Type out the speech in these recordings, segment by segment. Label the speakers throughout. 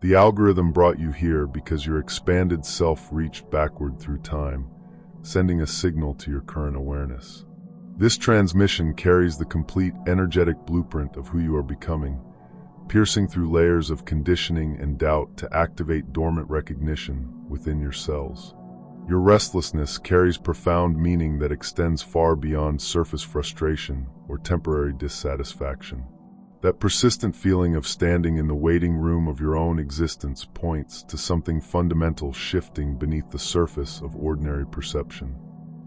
Speaker 1: The algorithm brought you here because your expanded self reached backward through time, sending a signal to your current awareness. This transmission carries the complete energetic blueprint of who you are becoming, piercing through layers of conditioning and doubt to activate dormant recognition within your cells. Your restlessness carries profound meaning that extends far beyond surface frustration or temporary dissatisfaction. That persistent feeling of standing in the waiting room of your own existence points to something fundamental shifting beneath the surface of ordinary perception.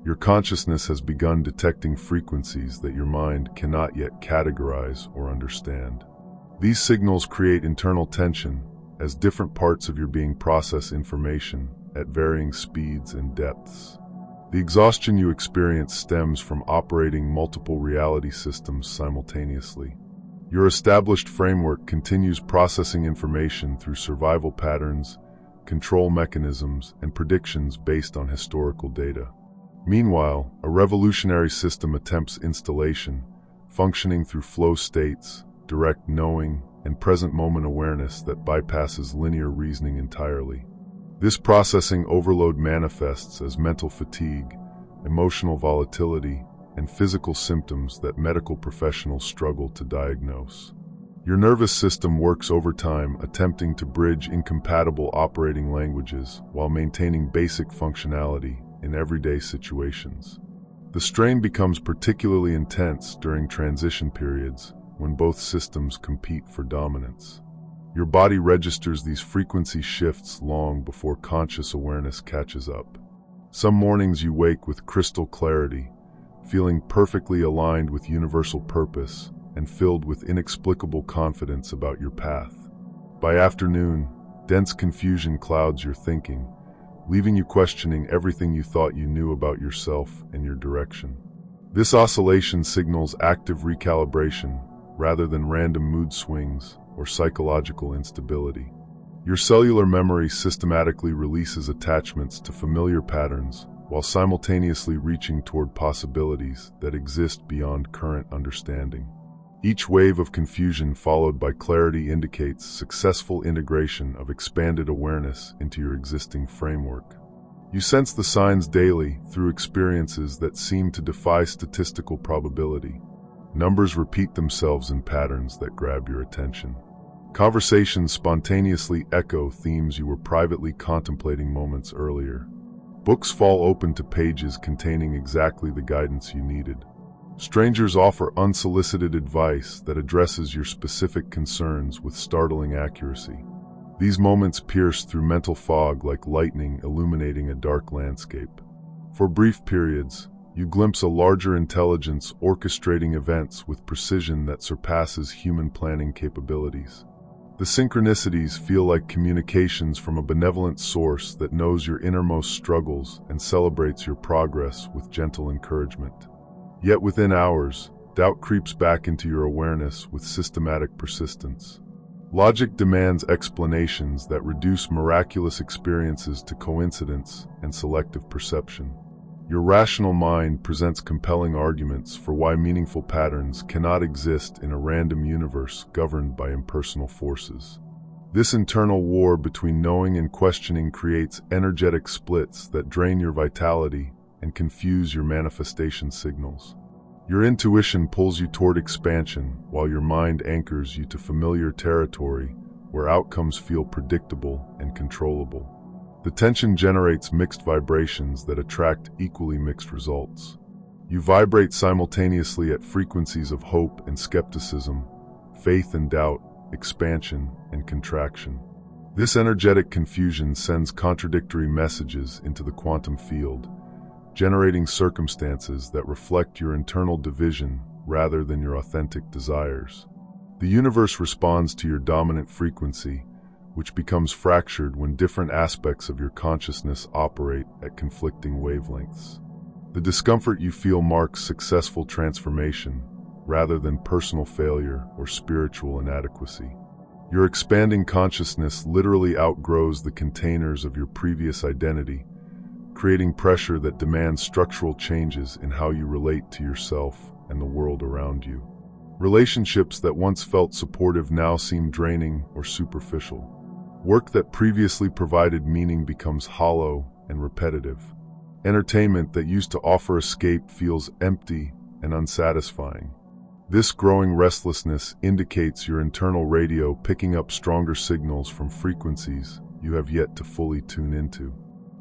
Speaker 1: Your consciousness has begun detecting frequencies that your mind cannot yet categorize or understand. These signals create internal tension as different parts of your being process information at varying speeds and depths. The exhaustion you experience stems from operating multiple reality systems simultaneously. Your established framework continues processing information through survival patterns, control mechanisms, and predictions based on historical data. Meanwhile, a revolutionary system attempts installation, functioning through flow states, direct knowing, and present moment awareness that bypasses linear reasoning entirely. This processing overload manifests as mental fatigue, emotional volatility, and physical symptoms that medical professionals struggle to diagnose. Your nervous system works overtime, attempting to bridge incompatible operating languages while maintaining basic functionality in everyday situations. The strain becomes particularly intense during transition periods when both systems compete for dominance. Your body registers these frequency shifts long before conscious awareness catches up. Some mornings you wake with crystal clarity, feeling perfectly aligned with universal purpose and filled with inexplicable confidence about your path. By afternoon, dense confusion clouds your thinking, leaving you questioning everything you thought you knew about yourself and your direction. This oscillation signals active recalibration rather than random mood swings or psychological instability. Your cellular memory systematically releases attachments to familiar patterns while simultaneously reaching toward possibilities that exist beyond current understanding. Each wave of confusion followed by clarity indicates successful integration of expanded awareness into your existing framework. You sense the signs daily through experiences that seem to defy statistical probability. Numbers repeat themselves in patterns that grab your attention. Conversations spontaneously echo themes you were privately contemplating moments earlier. Books fall open to pages containing exactly the guidance you needed. Strangers offer unsolicited advice that addresses your specific concerns with startling accuracy. These moments pierce through mental fog like lightning illuminating a dark landscape. For brief periods, you glimpse a larger intelligence orchestrating events with precision that surpasses human planning capabilities. The synchronicities feel like communications from a benevolent source that knows your innermost struggles and celebrates your progress with gentle encouragement. Yet within hours, doubt creeps back into your awareness with systematic persistence. Logic demands explanations that reduce miraculous experiences to coincidence and selective perception. Your rational mind presents compelling arguments for why meaningful patterns cannot exist in a random universe governed by impersonal forces. This internal war between knowing and questioning creates energetic splits that drain your vitality and confuse your manifestation signals. Your intuition pulls you toward expansion, while your mind anchors you to familiar territory where outcomes feel predictable and controllable. The tension generates mixed vibrations that attract equally mixed results. You vibrate simultaneously at frequencies of hope and skepticism, faith and doubt, expansion and contraction. This energetic confusion sends contradictory messages into the quantum field, generating circumstances that reflect your internal division rather than your authentic desires. The universe responds to your dominant frequency, which becomes fractured when different aspects of your consciousness operate at conflicting wavelengths. The discomfort you feel marks successful transformation, rather than personal failure or spiritual inadequacy. Your expanding consciousness literally outgrows the containers of your previous identity, creating pressure that demands structural changes in how you relate to yourself and the world around you. Relationships that once felt supportive now seem draining or superficial. Work that previously provided meaning becomes hollow and repetitive. Entertainment that used to offer escape feels empty and unsatisfying. This growing restlessness indicates your internal radio picking up stronger signals from frequencies you have yet to fully tune into.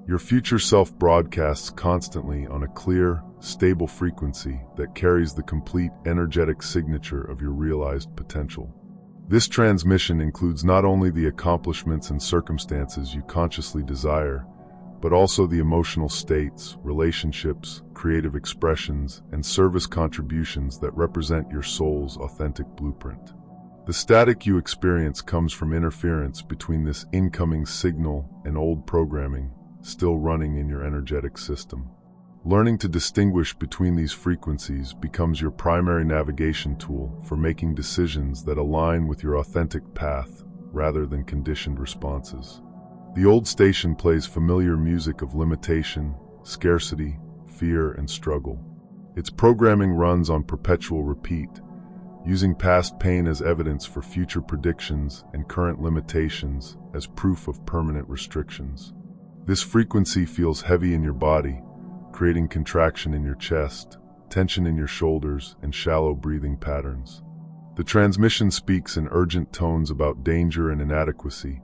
Speaker 1: Your future self broadcasts constantly on a clear, stable frequency that carries the complete energetic signature of your realized potential. This transmission includes not only the accomplishments and circumstances you consciously desire, but also the emotional states, relationships, creative expressions, and service contributions that represent your soul's authentic blueprint. The static you experience comes from interference between this incoming signal and old programming still running in your energetic system. Learning to distinguish between these frequencies becomes your primary navigation tool for making decisions that align with your authentic path rather than conditioned responses. The old station plays familiar music of limitation, scarcity, fear, and struggle. Its programming runs on perpetual repeat, using past pain as evidence for future predictions and current limitations as proof of permanent restrictions. This frequency feels heavy in your body, creating contraction in your chest, tension in your shoulders, and shallow breathing patterns. The transmission speaks in urgent tones about danger and inadequacy,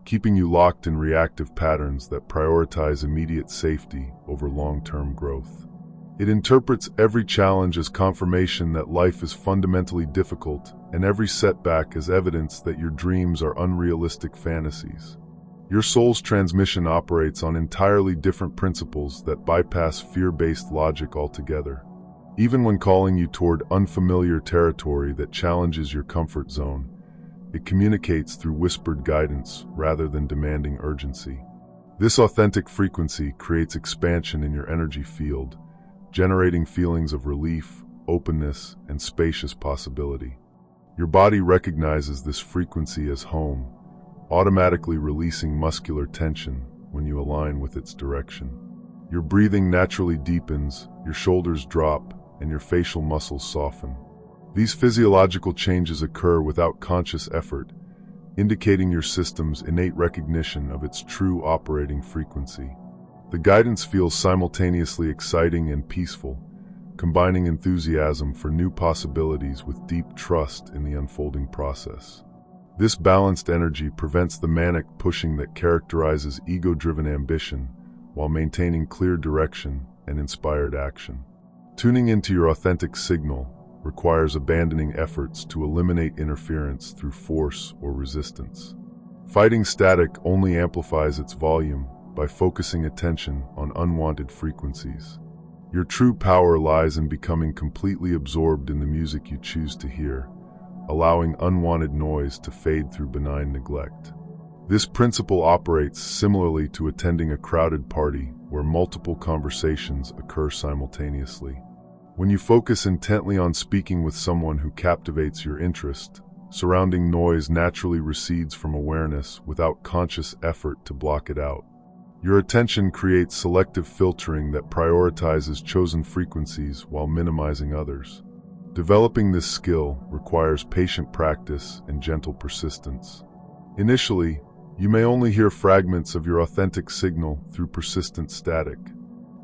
Speaker 1: keeping you locked in reactive patterns that prioritize immediate safety over long-term growth. It interprets every challenge as confirmation that life is fundamentally difficult, and every setback as evidence that your dreams are unrealistic fantasies. Your soul's transmission operates on entirely different principles that bypass fear-based logic altogether. Even when calling you toward unfamiliar territory that challenges your comfort zone, it communicates through whispered guidance rather than demanding urgency. This authentic frequency creates expansion in your energy field, generating feelings of relief, openness, and spacious possibility. Your body recognizes this frequency as home, automatically releasing muscular tension when you align with its direction. Your breathing naturally deepens, your shoulders drop, and your facial muscles soften. These physiological changes occur without conscious effort, indicating your system's innate recognition of its true operating frequency. The guidance feels simultaneously exciting and peaceful, combining enthusiasm for new possibilities with deep trust in the unfolding process. This balanced energy prevents the manic pushing that characterizes ego-driven ambition while maintaining clear direction and inspired action. Tuning into your authentic signal requires abandoning efforts to eliminate interference through force or resistance. Fighting static only amplifies its volume by focusing attention on unwanted frequencies. Your true power lies in becoming completely absorbed in the music you choose to hear, allowing unwanted noise to fade through benign neglect. This principle operates similarly to attending a crowded party where multiple conversations occur simultaneously. When you focus intently on speaking with someone who captivates your interest, surrounding noise naturally recedes from awareness without conscious effort to block it out. Your attention creates selective filtering that prioritizes chosen frequencies while minimizing others. Developing this skill requires patient practice and gentle persistence. Initially, you may only hear fragments of your authentic signal through persistent static.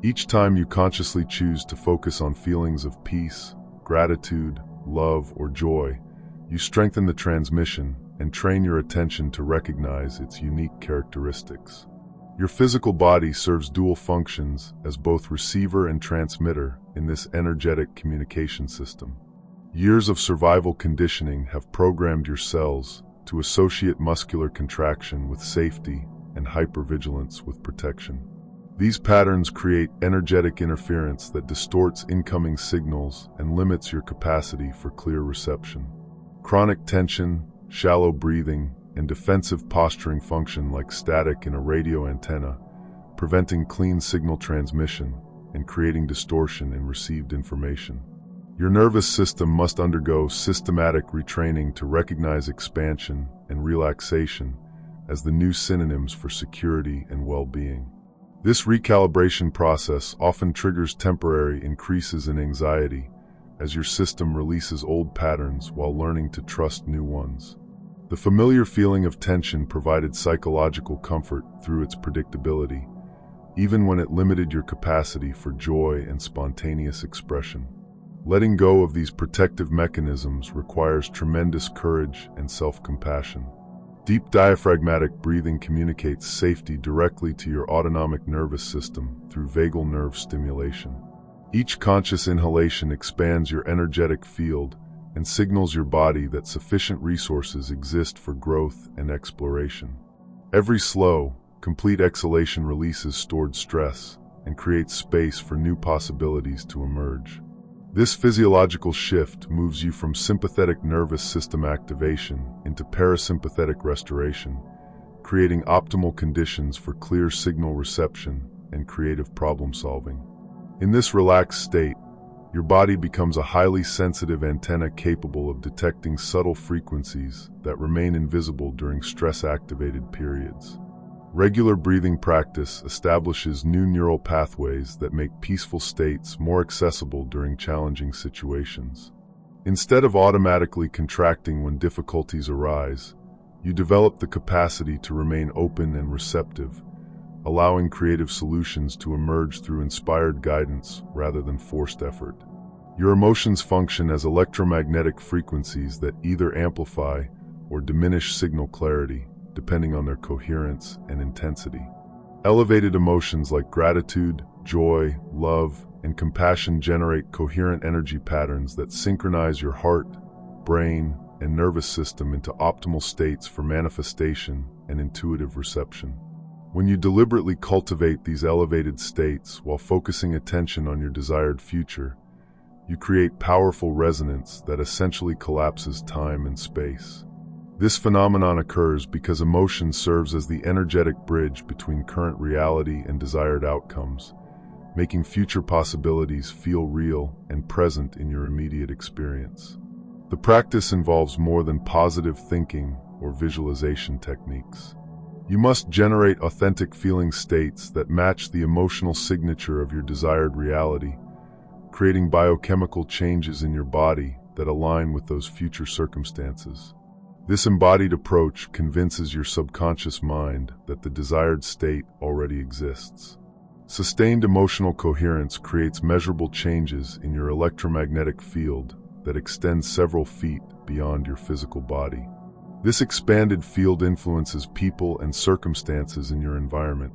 Speaker 1: Each time you consciously choose to focus on feelings of peace, gratitude, love, or joy, you strengthen the transmission and train your attention to recognize its unique characteristics. Your physical body serves dual functions as both receiver and transmitter in this energetic communication system. Years of survival conditioning have programmed your cells to associate muscular contraction with safety and hypervigilance with protection. These patterns create energetic interference that distorts incoming signals and limits your capacity for clear reception. Chronic tension, shallow breathing, and defensive posturing function like static in a radio antenna, preventing clean signal transmission and creating distortion in received information. Your nervous system must undergo systematic retraining to recognize expansion and relaxation as the new synonyms for security and well-being. This recalibration process often triggers temporary increases in anxiety as your system releases old patterns while learning to trust new ones. The familiar feeling of tension provided psychological comfort through its predictability, even when it limited your capacity for joy and spontaneous expression. Letting go of these protective mechanisms requires tremendous courage and self-compassion. Deep diaphragmatic breathing communicates safety directly to your autonomic nervous system through vagal nerve stimulation. Each conscious inhalation expands your energetic field and signals your body that sufficient resources exist for growth and exploration. Every slow, complete exhalation releases stored stress and creates space for new possibilities to emerge. This physiological shift moves you from sympathetic nervous system activation into parasympathetic restoration, creating optimal conditions for clear signal reception and creative problem solving. In this relaxed state, your body becomes a highly sensitive antenna capable of detecting subtle frequencies that remain invisible during stress-activated periods. Regular breathing practice establishes new neural pathways that make peaceful states more accessible during challenging situations. Instead of automatically contracting when difficulties arise, you develop the capacity to remain open and receptive, allowing creative solutions to emerge through inspired guidance rather than forced effort. Your emotions function as electromagnetic frequencies that either amplify or diminish signal clarity, depending on their coherence and intensity. Elevated emotions like gratitude, joy, love, and compassion generate coherent energy patterns that synchronize your heart, brain, and nervous system into optimal states for manifestation and intuitive reception. When you deliberately cultivate these elevated states while focusing attention on your desired future, you create powerful resonance that essentially collapses time and space. This phenomenon occurs because emotion serves as the energetic bridge between current reality and desired outcomes, making future possibilities feel real and present in your immediate experience. The practice involves more than positive thinking or visualization techniques. You must generate authentic feeling states that match the emotional signature of your desired reality, creating biochemical changes in your body that align with those future circumstances. This embodied approach convinces your subconscious mind that the desired state already exists. Sustained emotional coherence creates measurable changes in your electromagnetic field that extends several feet beyond your physical body. This expanded field influences people and circumstances in your environment,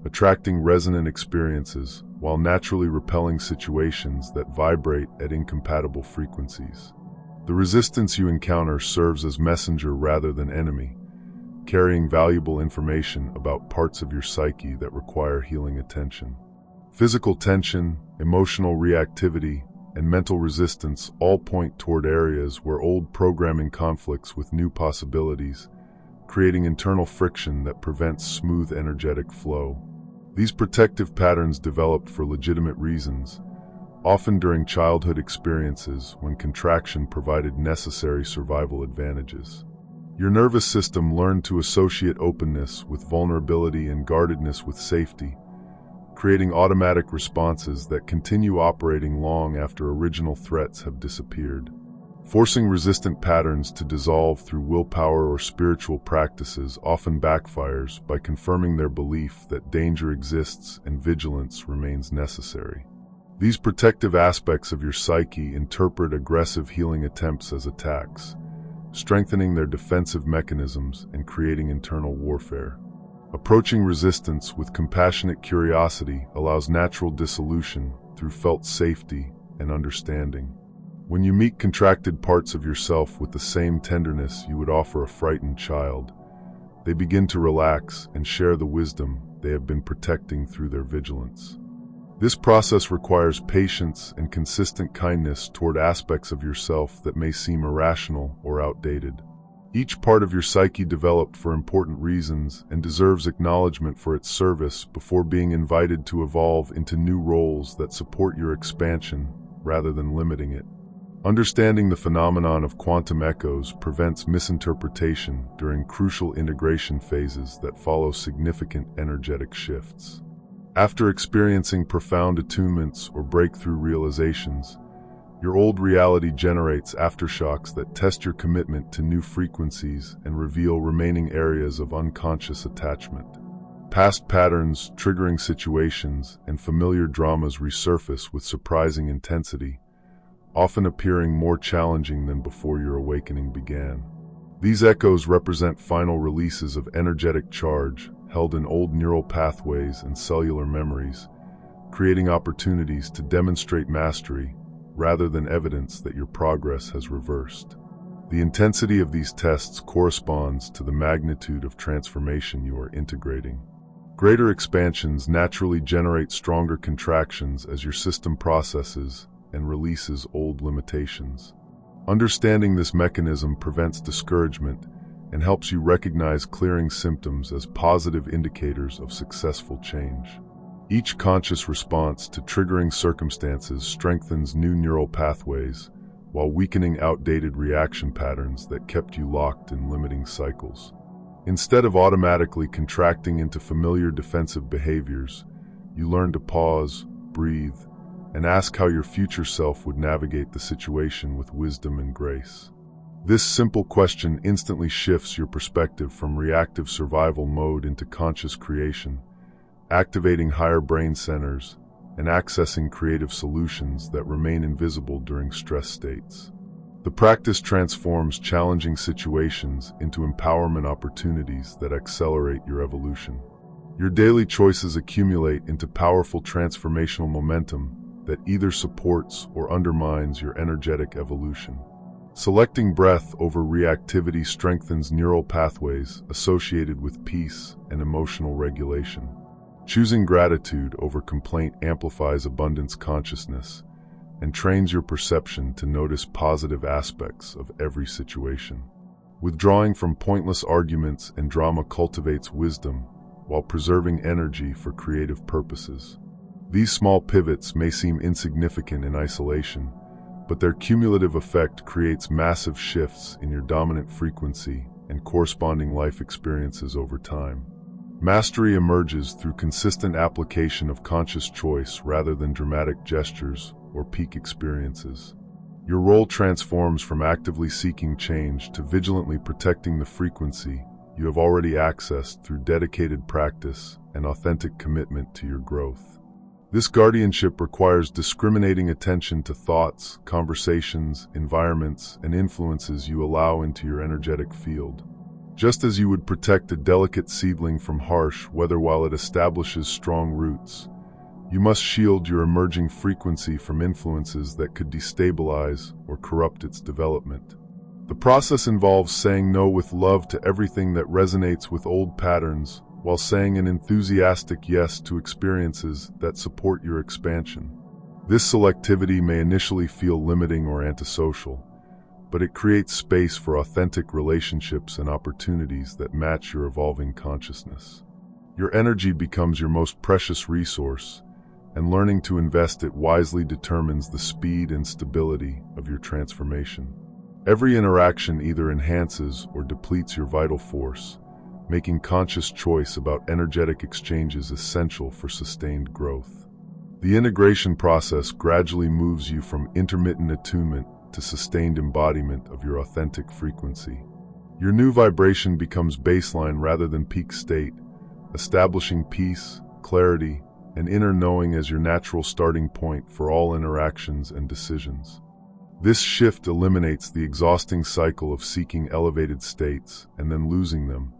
Speaker 1: attracting resonant experiences while naturally repelling situations that vibrate at incompatible frequencies. The resistance you encounter serves as messenger rather than enemy, carrying valuable information about parts of your psyche that require healing attention. Physical tension, emotional reactivity, and mental resistance all point toward areas where old programming conflicts with new possibilities, creating internal friction that prevents smooth energetic flow. These protective patterns developed for legitimate reasons, often during childhood experiences when contraction provided necessary survival advantages. Your nervous system learned to associate openness with vulnerability and guardedness with safety, creating automatic responses that continue operating long after original threats have disappeared. Forcing resistant patterns to dissolve through willpower or spiritual practices often backfires by confirming their belief that danger exists and vigilance remains necessary. These protective aspects of your psyche interpret aggressive healing attempts as attacks, strengthening their defensive mechanisms and creating internal warfare. Approaching resistance with compassionate curiosity allows natural dissolution through felt safety and understanding. When you meet contracted parts of yourself with the same tenderness you would offer a frightened child, they begin to relax and share the wisdom they have been protecting through their vigilance. This process requires patience and consistent kindness toward aspects of yourself that may seem irrational or outdated. Each part of your psyche developed for important reasons and deserves acknowledgement for its service before being invited to evolve into new roles that support your expansion rather than limiting it. Understanding the phenomenon of quantum echoes prevents misinterpretation during crucial integration phases that follow significant energetic shifts. After experiencing profound attunements or breakthrough realizations, Your old reality generates aftershocks that test your commitment to new frequencies and reveal remaining areas of unconscious attachment. Past patterns, triggering situations, and familiar dramas resurface with surprising intensity, often appearing more challenging than before your awakening began. These echoes represent final releases of energetic charge held in old neural pathways and cellular memories, creating opportunities to demonstrate mastery rather than evidence that your progress has reversed. The intensity of these tests corresponds to the magnitude of transformation you are integrating. Greater expansions naturally generate stronger contractions as your system processes and releases old limitations. Understanding this mechanism prevents discouragement and helps you recognize clearing symptoms as positive indicators of successful change. Each conscious response to triggering circumstances strengthens new neural pathways while weakening outdated reaction patterns that kept you locked in limiting cycles. Instead of automatically contracting into familiar defensive behaviors, you learn to pause, breathe, and ask how your future self would navigate the situation with wisdom and grace. This simple question instantly shifts your perspective from reactive survival mode into conscious creation, activating higher brain centers and accessing creative solutions that remain invisible during stress states. The practice transforms challenging situations into empowerment opportunities that accelerate your evolution. Your daily choices accumulate into powerful transformational momentum that either supports or undermines your energetic evolution. Selecting breath over reactivity strengthens neural pathways associated with peace and emotional regulation. Choosing gratitude over complaint amplifies abundance consciousness and trains your perception to notice positive aspects of every situation. Withdrawing from pointless arguments and drama cultivates wisdom while preserving energy for creative purposes. These small pivots may seem insignificant in isolation, but their cumulative effect creates massive shifts in your dominant frequency and corresponding life experiences over time. Mastery emerges through consistent application of conscious choice rather than dramatic gestures or peak experiences. Your role transforms from actively seeking change to vigilantly protecting the frequency you have already accessed through dedicated practice and authentic commitment to your growth. This guardianship requires discriminating attention to thoughts, conversations, environments, and influences you allow into your energetic field. Just as you would protect a delicate seedling from harsh weather while it establishes strong roots, you must shield your emerging frequency from influences that could destabilize or corrupt its development. The process involves saying no with love to everything that resonates with old patterns, while saying an enthusiastic yes to experiences that support your expansion. This selectivity may initially feel limiting or antisocial, but it creates space for authentic relationships and opportunities that match your evolving consciousness. Your energy becomes your most precious resource, and learning to invest it wisely determines the speed and stability of your transformation. Every interaction either enhances or depletes your vital force, making conscious choice about energetic exchanges essential for sustained growth. The integration process gradually moves you from intermittent attunement to sustained embodiment of your authentic frequency. Your new vibration becomes baseline rather than peak state, establishing peace, clarity, and inner knowing as your natural starting point for all interactions and decisions. This shift eliminates the exhausting cycle of seeking elevated states and then losing them,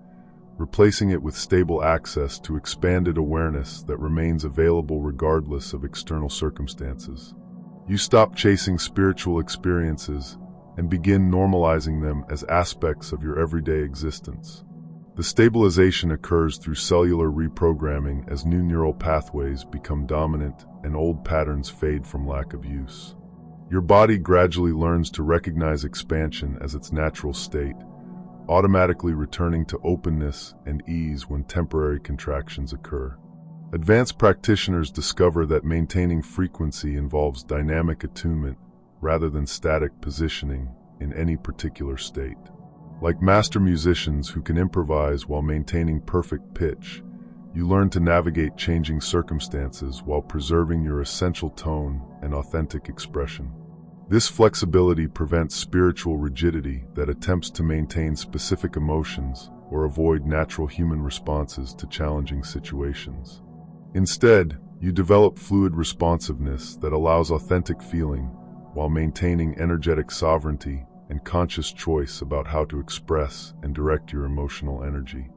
Speaker 1: replacing it with stable access to expanded awareness that remains available regardless of external circumstances. You stop chasing spiritual experiences and begin normalizing them as aspects of your everyday existence. The stabilization occurs through cellular reprogramming as new neural pathways become dominant and old patterns fade from lack of use. Your body gradually learns to recognize expansion as its natural state, automatically returning to openness and ease when temporary contractions occur. Advanced practitioners discover that maintaining frequency involves dynamic attunement rather than static positioning in any particular state. Like master musicians who can improvise while maintaining perfect pitch, you learn to navigate changing circumstances while preserving your essential tone and authentic expression. This flexibility prevents spiritual rigidity that attempts to maintain specific emotions or avoid natural human responses to challenging situations. Instead, you develop fluid responsiveness that allows authentic feeling while maintaining energetic sovereignty and conscious choice about how to express and direct your emotional energy.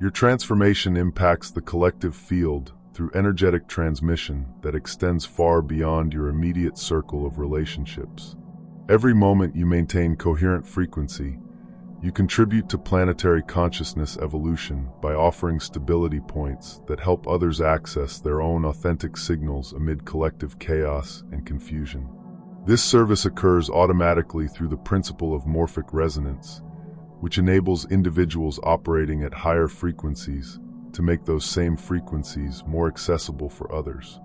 Speaker 1: Your transformation impacts the collective field through energetic transmission that extends far beyond your immediate circle of relationships. Every moment you maintain coherent frequency, you contribute to planetary consciousness evolution by offering stability points that help others access their own authentic signals amid collective chaos and confusion. This service occurs automatically through the principle of morphic resonance, which enables individuals operating at higher frequencies to make those same frequencies more accessible for others.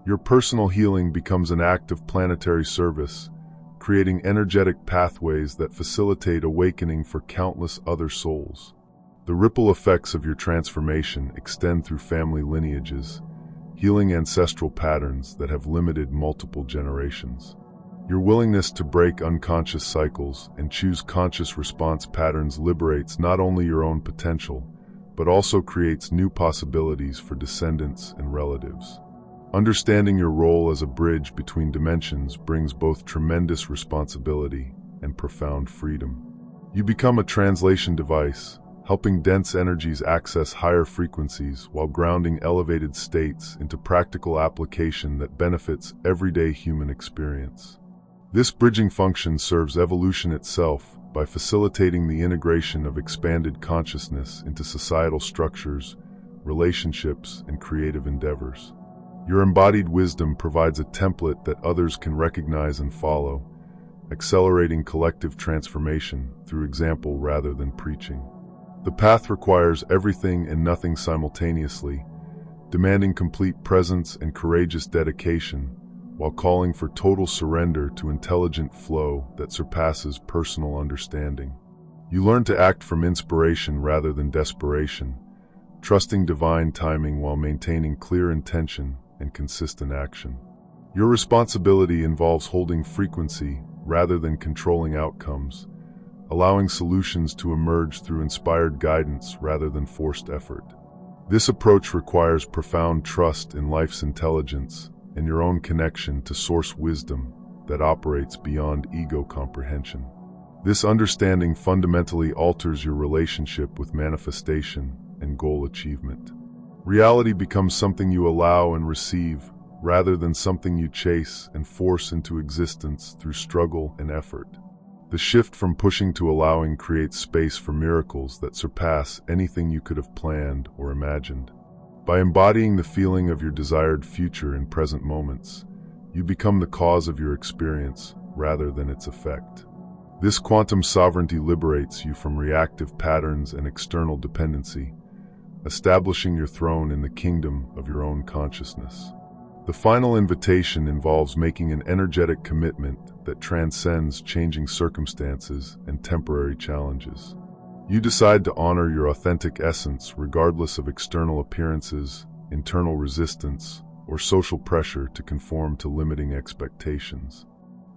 Speaker 1: Your personal healing becomes an act of planetary service, creating energetic pathways that facilitate awakening for countless other souls. The ripple effects of your transformation extend through family lineages, healing ancestral patterns that have limited multiple generations. Your willingness to break unconscious cycles and choose conscious response patterns liberates not only your own potential, but also creates new possibilities for descendants and relatives. Understanding your role as a bridge between dimensions brings both tremendous responsibility and profound freedom. You become a translation device, helping dense energies access higher frequencies while grounding elevated states into practical application that benefits everyday human experience. This bridging function serves evolution itself by facilitating the integration of expanded consciousness into societal structures, relationships, and creative endeavors. Your embodied wisdom provides a template that others can recognize and follow, accelerating collective transformation through example rather than preaching. The path requires everything and nothing simultaneously, demanding complete presence and courageous dedication, while calling for total surrender to intelligent flow that surpasses personal understanding. You learn to act from inspiration rather than desperation, trusting divine timing while maintaining clear intention and consistent action. Your responsibility involves holding frequency rather than controlling outcomes, allowing solutions to emerge through inspired guidance rather than forced effort. This approach requires profound trust in life's intelligence and your own connection to source wisdom that operates beyond ego comprehension. This understanding fundamentally alters your relationship with manifestation and goal achievement. Reality becomes something you allow and receive, rather than something you chase and force into existence through struggle and effort. The shift from pushing to allowing creates space for miracles that surpass anything you could have planned or imagined. By embodying the feeling of your desired future in present moments, you become the cause of your experience rather than its effect. This quantum sovereignty liberates you from reactive patterns and external dependency, establishing your throne in the kingdom of your own consciousness. The final invitation involves making an energetic commitment that transcends changing circumstances and temporary challenges. You decide to honor your authentic essence regardless of external appearances, internal resistance, or social pressure to conform to limiting expectations.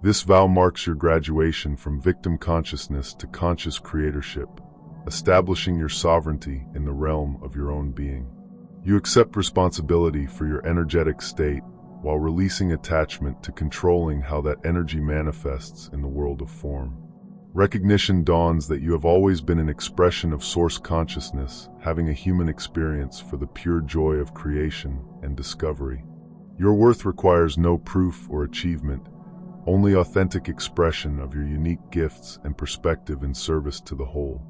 Speaker 1: This vow marks your graduation from victim consciousness to conscious creatorship, establishing your sovereignty in the realm of your own being. You accept responsibility for your energetic state while releasing attachment to controlling how that energy manifests in the world of form. Recognition dawns that you have always been an expression of source consciousness, having a human experience for the pure joy of creation and discovery. Your worth requires no proof or achievement, only authentic expression of your unique gifts and perspective in service to the whole.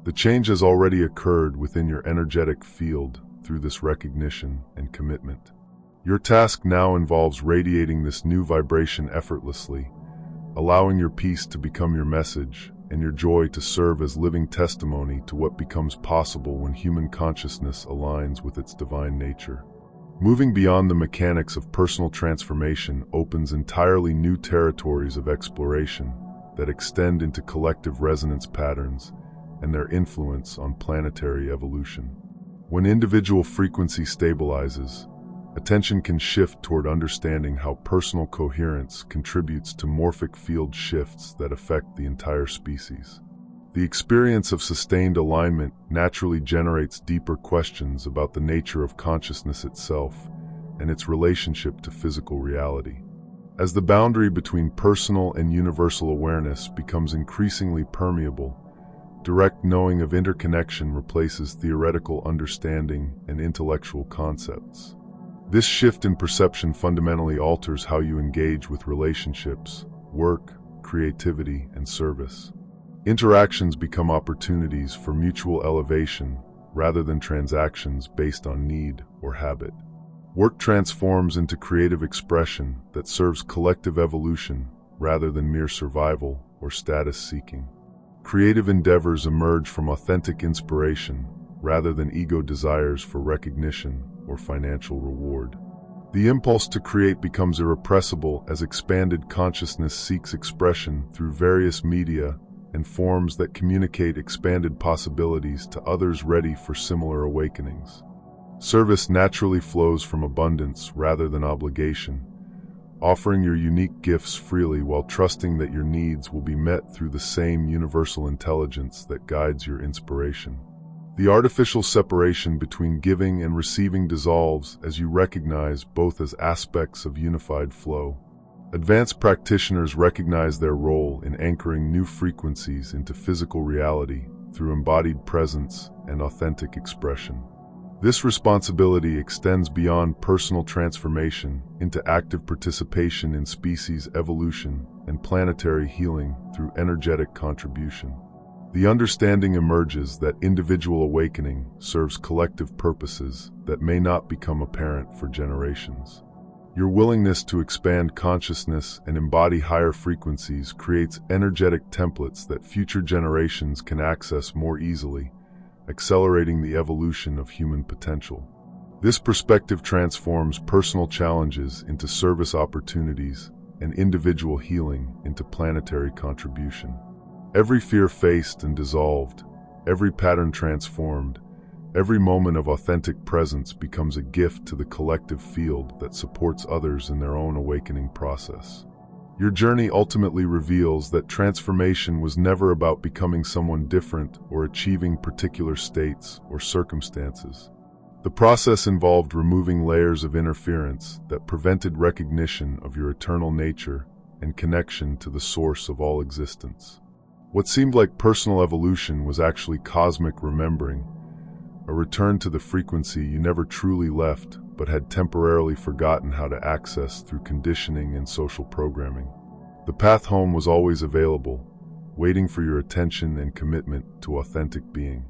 Speaker 1: The change has already occurred within your energetic field through this recognition and commitment. Your task now involves radiating this new vibration effortlessly, allowing your peace to become your message and your joy to serve as living testimony to what becomes possible when human consciousness aligns with its divine nature. Moving beyond the mechanics of personal transformation opens entirely new territories of exploration that extend into collective resonance patterns and their influence on planetary evolution. When individual frequency stabilizes, attention can shift toward understanding how personal coherence contributes to morphic field shifts that affect the entire species. The experience of sustained alignment naturally generates deeper questions about the nature of consciousness itself and its relationship to physical reality. As the boundary between personal and universal awareness becomes increasingly permeable, direct knowing of interconnection replaces theoretical understanding and intellectual concepts. This shift in perception fundamentally alters how you engage with relationships, work, creativity, and service. Interactions become opportunities for mutual elevation rather than transactions based on need or habit. Work transforms into creative expression that serves collective evolution rather than mere survival or status seeking. Creative endeavors emerge from authentic inspiration rather than ego desires for recognition or financial reward. The impulse to create becomes irrepressible as expanded consciousness seeks expression through various media and forms that communicate expanded possibilities to others ready for similar awakenings. Service naturally flows from abundance rather than obligation, offering your unique gifts freely while trusting that your needs will be met through the same universal intelligence that guides your inspiration. The artificial separation between giving and receiving dissolves as you recognize both as aspects of unified flow. Advanced practitioners recognize their role in anchoring new frequencies into physical reality through embodied presence and authentic expression. This responsibility extends beyond personal transformation into active participation in species evolution and planetary healing through energetic contribution. The understanding emerges that individual awakening serves collective purposes that may not become apparent for generations. Your willingness to expand consciousness and embody higher frequencies creates energetic templates that future generations can access more easily, accelerating the evolution of human potential. This perspective transforms personal challenges into service opportunities and individual healing into planetary contribution. Every fear faced and dissolved, every pattern transformed, every moment of authentic presence becomes a gift to the collective field that supports others in their own awakening process. Your journey ultimately reveals that transformation was never about becoming someone different or achieving particular states or circumstances. The process involved removing layers of interference that prevented recognition of your eternal nature and connection to the source of all existence. What seemed like personal evolution was actually cosmic remembering, a return to the frequency you never truly left but had temporarily forgotten how to access through conditioning and social programming. The path home was always available, waiting for your attention and commitment to authentic being.